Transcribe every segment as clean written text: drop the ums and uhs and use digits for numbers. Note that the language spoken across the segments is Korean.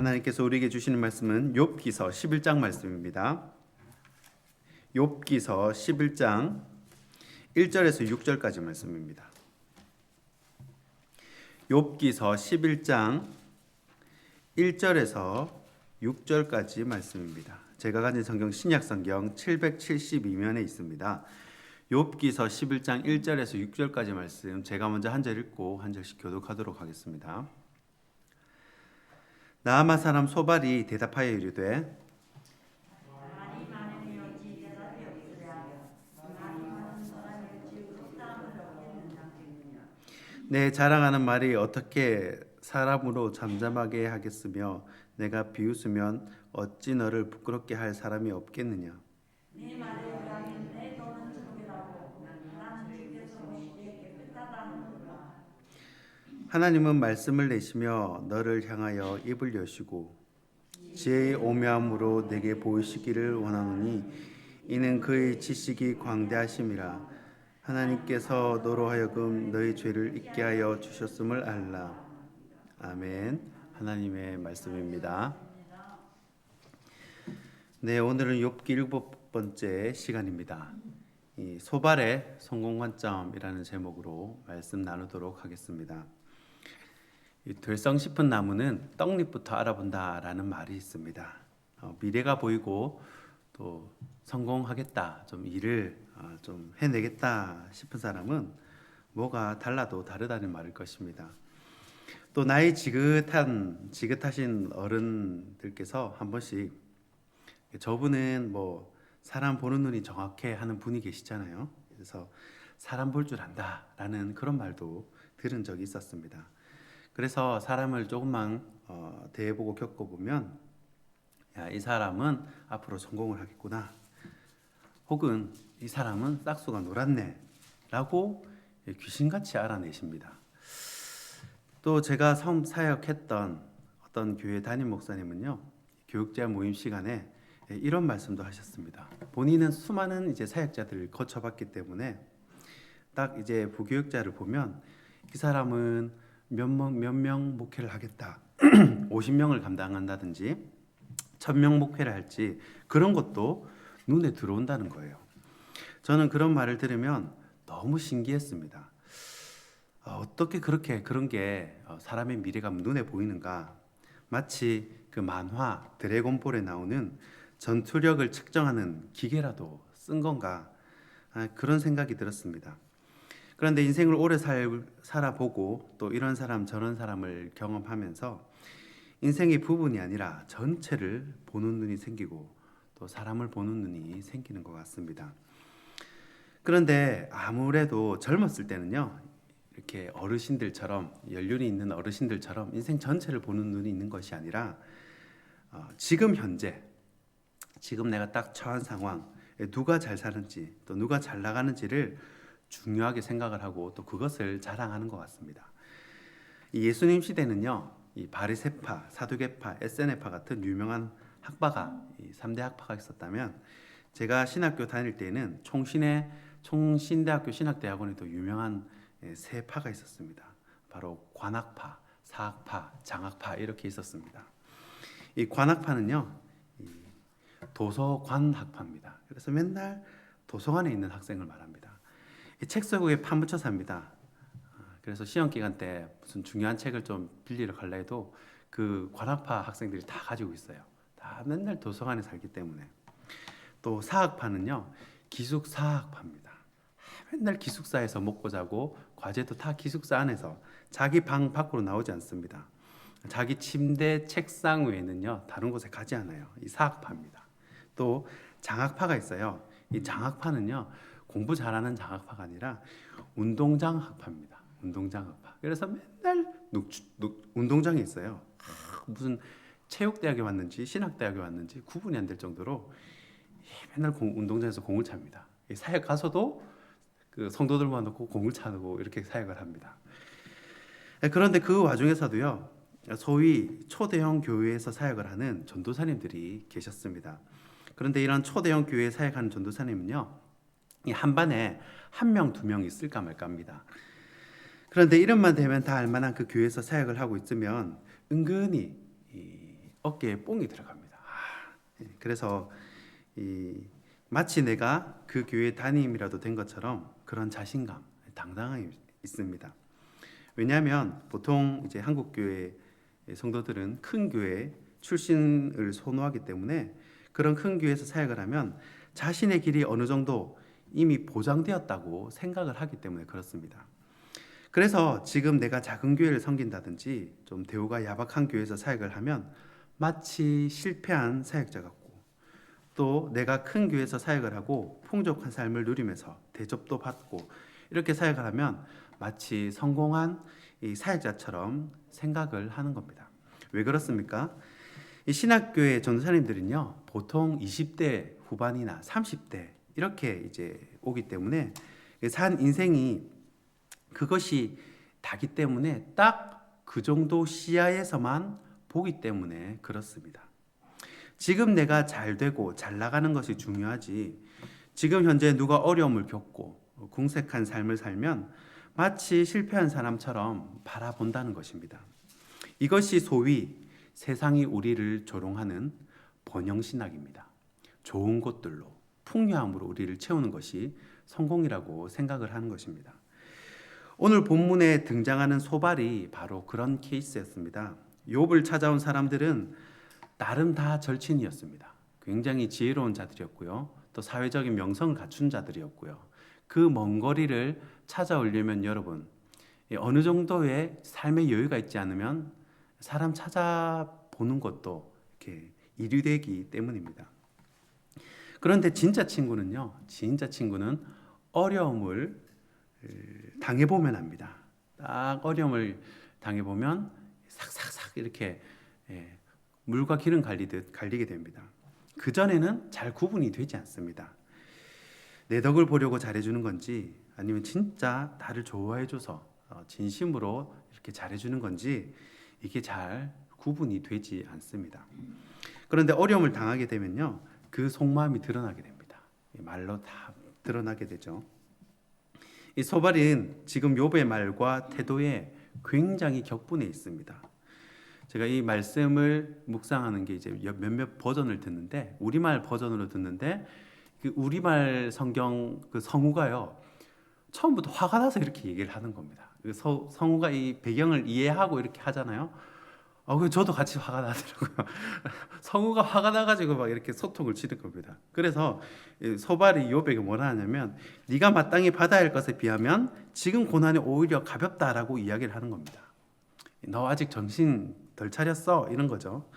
하나님께서 우리에게 주시는 말씀은 욥기서 11장 말씀입니다. 욥기서 11장 1절에서 6절까지 말씀입니다. 욥기서 11장 1절에서 6절까지 말씀입니다. 제가 가진 성경 신약 성경 772면에 있습니다. 욥기서 11장 1절에서 6절까지 말씀 제가 먼저 한 절 읽고 한 절씩 교독하도록 하겠습니다. 나아마 사람 소발이 대답하여 이르되 내 자랑하는 말이 어떻게 사람으로 잠잠하게 하겠으며 내가 비웃으면 어찌 너를 부끄럽게 할 사람이 없겠느냐. 네 말에 의하면 내 돈은 적이라고 나는 주께서 보시기에 깨끗하다는구나. 하나님은 말씀을 내시며 너를 향하여 입을 여시고 지혜의 오묘함으로 내게 보이시기를 원하노니 이는 그의 지식이 광대하심이라. 하나님께서 너로 하여금 너의 죄를 잊게 하여 주셨음을 알라. 아멘. 하나님의 말씀입니다. 네, 오늘은 욥기 7번째 시간입니다. 이 소발의 성공 관점이라는 제목으로 말씀 나누도록 하겠습니다. 이 될성 싶은 나무는 떡잎부터 알아본다라는 말이 있습니다. 미래가 보이고 또 성공하겠다, 좀 일을 좀 해내겠다 싶은 사람은 뭐가 달라도 다르다는 말일 것입니다. 또 나이 지긋하신 어른들께서 한 번씩 저분은 뭐 사람 보는 눈이 정확해 하는 분이 계시잖아요. 그래서 사람 볼 줄 안다라는 그런 말도 들은 적이 있었습니다. 그래서 사람을 조금만 대해보고 겪어보면 야, 이 사람은 앞으로 성공을 하겠구나. 혹은 이 사람은 싹수가 놀았네 라고 귀신같이 알아내십니다. 또 제가 섬 사역했던 어떤 교회 담임 목사님은요, 교육자 모임 시간에 이런 말씀도 하셨습니다. 본인은 수많은 이제 사역자들을 거쳐봤기 때문에 딱 이제 부교육자를 보면 이 사람은 몇 명 목회를 하겠다, 50명을 감당한다든지 1000명 목회를 할지 그런 것도 눈에 들어온다는 거예요. 저는 그런 말을 들으면 너무 신기했습니다. 어떻게 그렇게 그런 게 사람의 미래가 눈에 보이는가? 마치 그 만화 드래곤볼에 나오는 전투력을 측정하는 기계라도 쓴 건가? 그런 생각이 들었습니다. 그런데 인생을 오래 살아보고 또 이런 사람 저런 사람을 경험하면서 인생의 부분이 아니라 전체를 보는 눈이 생기고 또 사람을 보는 눈이 생기는 것 같습니다. 그런데 아무래도 젊었을 때는요, 이렇게 어르신들처럼 연륜이 있는 어르신들처럼 인생 전체를 보는 눈이 있는 것이 아니라 지금 현재 지금 내가 딱 처한 상황, 누가 잘 사는지 또 누가 잘 나가는지를 중요하게 생각을 하고 또 그것을 자랑하는 것 같습니다. 이 예수님 시대는요, 이 바리새파, 사두개파, 에세네파 같은 유명한 학파가, 이 3대 학파가 있었다면 제가 신학교 다닐 때는 총신대학교 신학대학원에도 유명한 세 파가 있었습니다. 바로 관학파, 사학파, 장학파 이렇게 있었습니다. 이 관학파는요, 이 도서관학파입니다. 그래서 맨날 도서관에 있는 학생을 말합니다. 이 책 속에 파묻혀 삽니다. 그래서 시험 기간 때 무슨 중요한 책을 좀 빌리러 가려 해도 그 관학파 학생들이 다 가지고 있어요. 다 맨날 도서관에 살기 때문에. 또 사학파는요, 기숙사학파입니다. 맨날 기숙사에서 먹고 자고 과제도 다 기숙사 안에서 자기 방 밖으로 나오지 않습니다. 자기 침대, 책상 외에는요 다른 곳에 가지 않아요. 이 사학파입니다. 또 장학파가 있어요. 이 장학파는요 공부 잘하는 장학파가 아니라 운동장학파입니다. 운동장학파. 그래서 맨날 운동장에 있어요. 무슨 체육대학에 왔는지 신학대학에 왔는지 구분이 안 될 정도로 맨날 운동장에서 공을 찹니다. 사역 가서도 그 성도들만 놓고 공을 차고 이렇게 사역을 합니다. 그런데 그 와중에서도요, 소위 초대형 교회에서 사역을 하는 전도사님들이 계셨습니다. 그런데 이런 초대형 교회에 사역하는 전도사님은요, 이 한 반에 1명, 2명 있을까 말까 합니다. 그런데 이름만 되면 다 알만한 그 교회에서 사역을 하고 있으면 은근히 어깨에 뽕이 들어갑니다. 그래서 마치 내가 그 교회 담임이라도 된 것처럼 그런 자신감, 당당함이 있습니다. 왜냐하면 보통 이제 한국 교회 성도들은 큰 교회 출신을 선호하기 때문에 그런 큰 교회에서 사역을 하면 자신의 길이 어느 정도 이미 보장되었다고 생각을 하기 때문에 그렇습니다. 그래서 지금 내가 작은 교회를 섬긴다든지 좀 대우가 야박한 교회에서 사역을 하면 마치 실패한 사역자 같고, 또 내가 큰 교회에서 사역을 하고 풍족한 삶을 누리면서 대접도 받고 이렇게 사역을 하면 마치 성공한 이 사역자처럼 생각을 하는 겁니다. 왜 그렇습니까? 이 신학교의 전도사님들은요, 보통 20대 후반이나 30대 이렇게 이제 오기 때문에 산 인생이 그것이 다기 때문에 딱 그 정도 시야에서만 보기 때문에 그렇습니다. 지금 내가 잘 되고 잘 나가는 것이 중요하지, 지금 현재 누가 어려움을 겪고 궁색한 삶을 살면 마치 실패한 사람처럼 바라본다는 것입니다. 이것이 소위 세상이 우리를 조롱하는 번영신학입니다. 좋은 것들로, 풍요함으로 우리를 채우는 것이 성공이라고 생각을 하는 것입니다. 오늘 본문에 등장하는 소발이 바로 그런 케이스였습니다. 욥을 찾아온 사람들은 나름 다 절친이었습니다. 굉장히 지혜로운 자들이었고요. 또 사회적인 명성을 갖춘 자들이었고요. 그 먼 거리를 찾아오려면 여러분, 어느 정도의 삶의 여유가 있지 않으면 사람 찾아보는 것도 이렇게 이류되기 때문입니다. 그런데 진짜 친구는 어려움을 당해보면 합니다. 딱 어려움을 당해보면 삭삭삭 이렇게 물과 기름 갈리듯 갈리게 됩니다. 그전에는 잘 구분이 되지 않습니다. 내 덕을 보려고 잘해주는 건지, 아니면 진짜 나를 좋아해줘서 진심으로 이렇게 잘해주는 건지, 이게 잘 구분이 되지 않습니다. 그런데 어려움을 당하게 되면요, 그 속마음이 드러나게 됩니다. 말로 다 드러나게 되죠. 이 소발은 지금 욥의 말과 태도에 굉장히 격분해 있습니다. 제가 이 말씀을 묵상하는 게 이제 몇몇 버전을 듣는데, 우리말 버전으로 듣는데, 그 우리말 성경 그 성우가요, 처음부터 화가 나서 이렇게 얘기를 하는 겁니다. 그 성우가 이 배경을 이해하고 이렇게 하잖아요. 저도 같이 화가 나더라고요. 성우가 화가 나가지고 막 이렇게 소통을 치는 겁니다. 그래서 소발이 욥에게 뭐라 하냐면, 네가 마땅히 받아야 할 것에 비하면 지금 고난이 오히려 가볍다라고 이야기를 하는 겁니다. 너 아직 정신 덜 차렸어, 이런 거죠.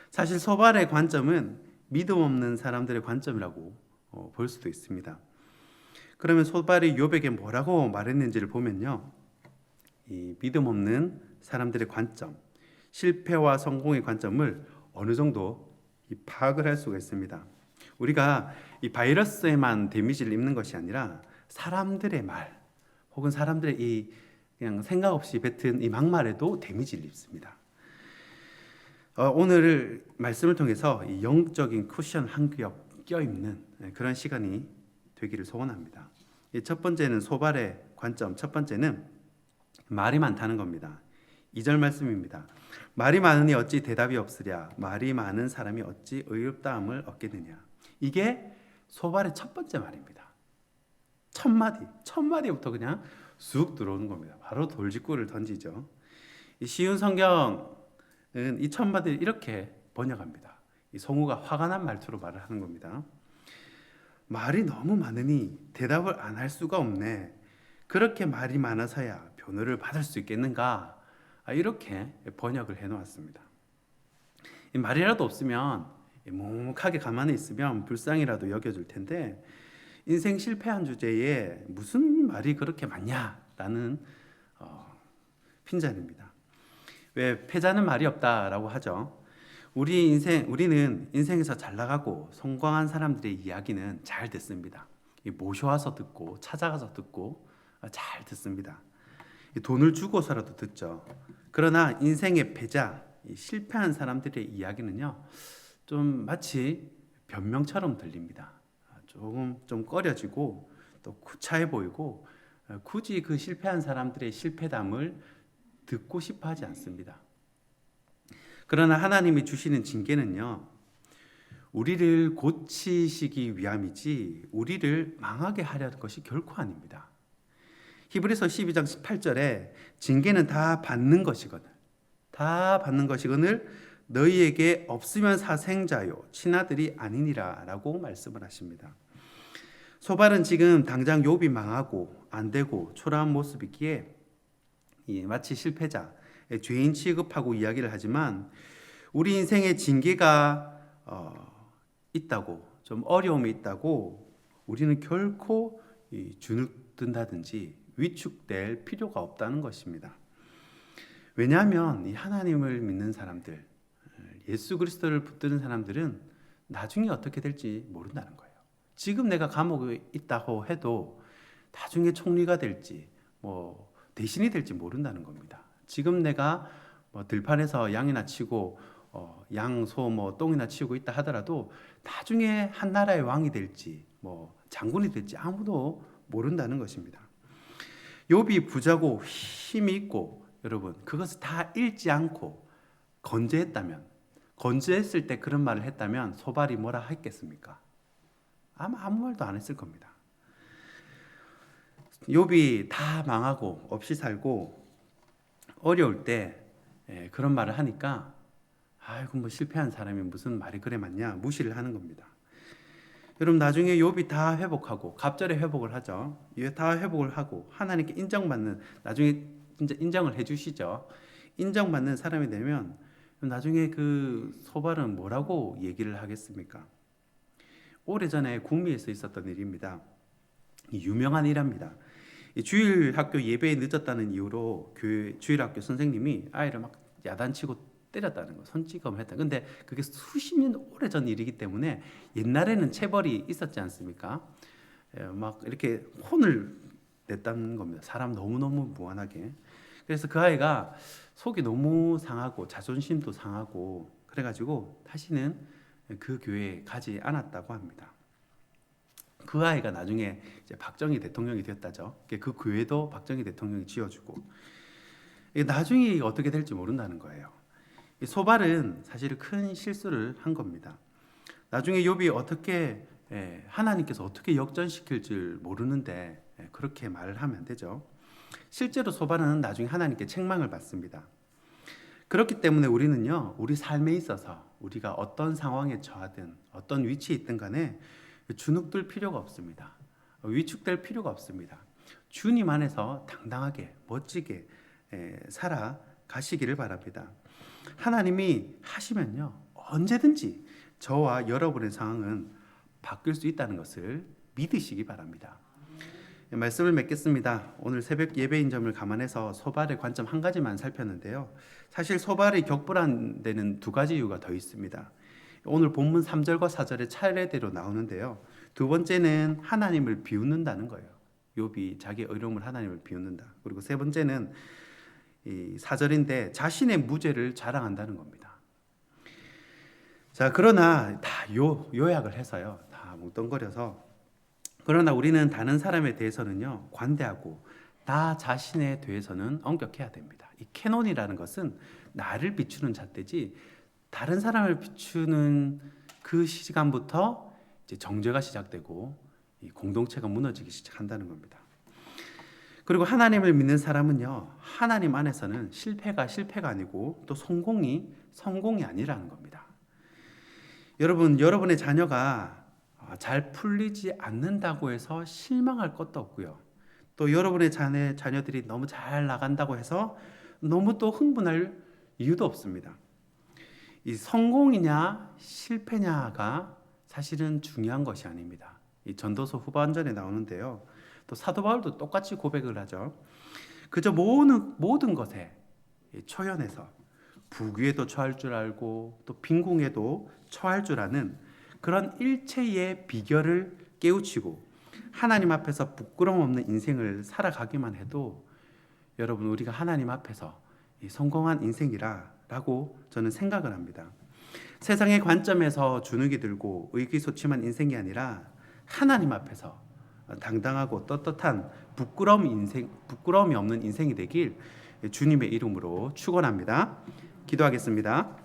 사실 소발의 관점은 믿음 없는 사람들의 관점이라고 볼 수도 있습니다. 그러면 소발이 욥에게 뭐라고 말했는지를 보면요, 이 믿음 없는 사람들의 관점, 실패와 성공의 관점을 어느 정도 파악을 할 수가 있습니다. 우리가 이 바이러스에만 데미지를 입는 것이 아니라 사람들의 말, 혹은 사람들의 이 그냥 생각 없이 뱉은 이 막말에도 데미지를 입습니다. 오늘 말씀을 통해서 이 영적인 쿠션 한 겹 껴입는 그런 시간이 되기를 소원합니다. 첫 번째는 소발의 관점, 첫 번째는 말이 많다는 겁니다. 2절 말씀입니다. 말이 많으니 어찌 대답이 없으랴, 말이 많은 사람이 어찌 의롭다함을 얻겠느냐. 이게 소발의 첫 번째 말입니다. 첫 마디부터 그냥 쑥 들어오는 겁니다. 바로 돌직구를 던지죠. 이 쉬운 성경은 이 첫 마디를 이렇게 번역합니다. 이 성우가 화가 난 말투로 말을 하는 겁니다. 말이 너무 많으니 대답을 안 할 수가 없네. 그렇게 말이 많아서야 변호를 받을 수 있겠는가? 이렇게 번역을 해놓았습니다. 이 말이라도 없으면 묵묵하게 가만히 있으면 불쌍이라도 여겨줄 텐데, 인생 실패한 주제에 무슨 말이 그렇게 많냐라는 핀잔입니다. 왜 패자는 말이 없다라고 하죠. 우리는 인생에서 잘 나가고 성공한 사람들의 이야기는 잘 듣습니다. 모셔와서 듣고 찾아가서 듣고 잘 듣습니다. 돈을 주고서라도 듣죠. 그러나 인생의 패자, 실패한 사람들의 이야기는요, 좀 마치 변명처럼 들립니다. 조금 좀 꺼려지고 또 구차해 보이고, 굳이 그 실패한 사람들의 실패담을 듣고 싶어 하지 않습니다. 그러나 하나님이 주시는 징계는요, 우리를 고치시기 위함이지 우리를 망하게 하려는 것이 결코 아닙니다. 히브리서 12장 18절에 징계는 다 받는 것이거늘 너희에게 없으면 사생자요 친아들이 아니니라 라고 말씀을 하십니다. 소발은 지금 당장 욥이 망하고 안 되고 초라한 모습이기에 마치 실패자, 죄인 취급하고 이야기를 하지만 우리 인생에 징계가 있다고, 좀 어려움이 있다고 우리는 결코 주눅든다든지 위축될 필요가 없다는 것입니다. 왜냐하면 이 하나님을 믿는 사람들, 예수 그리스도를 붙드는 사람들은 나중에 어떻게 될지 모른다는 거예요. 지금 내가 감옥에 있다고 해도 나중에 총리가 될지 대신이 될지 모른다는 겁니다. 지금 내가 들판에서 양이나 치고 양, 소, 똥이나 치우고 있다 하더라도 나중에 한 나라의 왕이 될지 장군이 될지 아무도 모른다는 것입니다. 욥이 부자고 힘이 있고 여러분 그것을 다 잃지 않고 건재했을 때 그런 말을 했다면 소발이 뭐라 했겠습니까? 아마 아무 말도 안 했을 겁니다. 욥이 다 망하고 없이 살고 어려울 때 그런 말을 하니까 아이고 실패한 사람이 무슨 말이 그래 맞냐 무시를 하는 겁니다. 여러분 나중에 욥이 다 회복하고 갑절에 회복을 하죠. 다 회복을 하고 하나님께 인정받는 나중에 진짜 인정을 해주시죠. 인정받는 사람이 되면 나중에 그 소발은 뭐라고 얘기를 하겠습니까? 오래전에 구미에서 있었던 일입니다. 유명한 일합니다. 주일학교 예배에 늦었다는 이유로 교회 주일학교 선생님이 아이를 막 야단치고 때렸다는 거, 손찌검을 했다. 근데 그게 수십 년 오래전 일이기 때문에 옛날에는 체벌이 있었지 않습니까? 막 이렇게 혼을 냈다는 겁니다. 사람 너무너무 무한하게. 그래서 그 아이가 속이 너무 상하고 자존심도 상하고 그래가지고 다시는 그 교회에 가지 않았다고 합니다. 그 아이가 나중에 이제 박정희 대통령이 되었다죠. 그 교회도 박정희 대통령이 지어주고 나중에 어떻게 될지 모른다는 거예요. 소발은 사실 큰 실수를 한 겁니다. 나중에 욥이 어떻게 하나님께서 어떻게 역전시킬 줄 모르는데 그렇게 말을 하면 안 되죠. 실제로 소발은 나중에 하나님께 책망을 받습니다. 그렇기 때문에 우리는요, 우리 삶에 있어서 우리가 어떤 상황에 처하든 어떤 위치에 있든 간에 주눅들 필요가 없습니다. 위축될 필요가 없습니다. 주님 안에서 당당하게 멋지게 살아가시기를 바랍니다. 하나님이 하시면요 언제든지 저와 여러분의 상황은 바뀔 수 있다는 것을 믿으시기 바랍니다. 말씀을 맺겠습니다. 오늘 새벽 예배인 점을 감안해서 소발의 관점 한 가지만 살폈는데요. 사실 소발이 격불한 데는 두 가지 이유가 더 있습니다. 오늘 본문 3절과 4절의 차례대로 나오는데요. 두 번째는 하나님을 비웃는다는 거예요. 욥이 자기 어려움을 하나님을 비웃는다. 그리고 세 번째는 이 4절인데 자신의 무죄를 자랑한다는 겁니다. 자, 그러나 다 요약을 해서요. 다 뭉뚱거려서 그러나 우리는 다른 사람에 대해서는요. 관대하고 나 자신에 대해서는 엄격해야 됩니다. 이 캐논이라는 것은 나를 비추는 잣대지 다른 사람을 비추는 그 시간부터 이제 정죄가 시작되고 이 공동체가 무너지기 시작한다는 겁니다. 그리고 하나님을 믿는 사람은요, 하나님 안에서는 실패가 아니고 또 성공이 아니라는 겁니다. 여러분, 여러분의 자녀가 잘 풀리지 않는다고 해서 실망할 것도 없고요. 또 여러분의 자녀들이 너무 잘 나간다고 해서 너무 또 흥분할 이유도 없습니다. 이 성공이냐 실패냐가 사실은 중요한 것이 아닙니다. 이 전도서 후반전에 나오는데요. 또 사도 바울도 똑같이 고백을 하죠. 그저 모든 것에 초연해서 부귀에도 처할 줄 알고 또 빈궁에도 처할 줄 아는 그런 일체의 비결을 깨우치고 하나님 앞에서 부끄러움 없는 인생을 살아가기만 해도 여러분 우리가 하나님 앞에서 성공한 인생이라고 저는 생각을 합니다. 세상의 관점에서 주눅이 들고 의기소침한 인생이 아니라 하나님 앞에서 당당하고 떳떳한 부끄러움이 없는 인생이 되길 주님의 이름으로 축원합니다. 기도하겠습니다.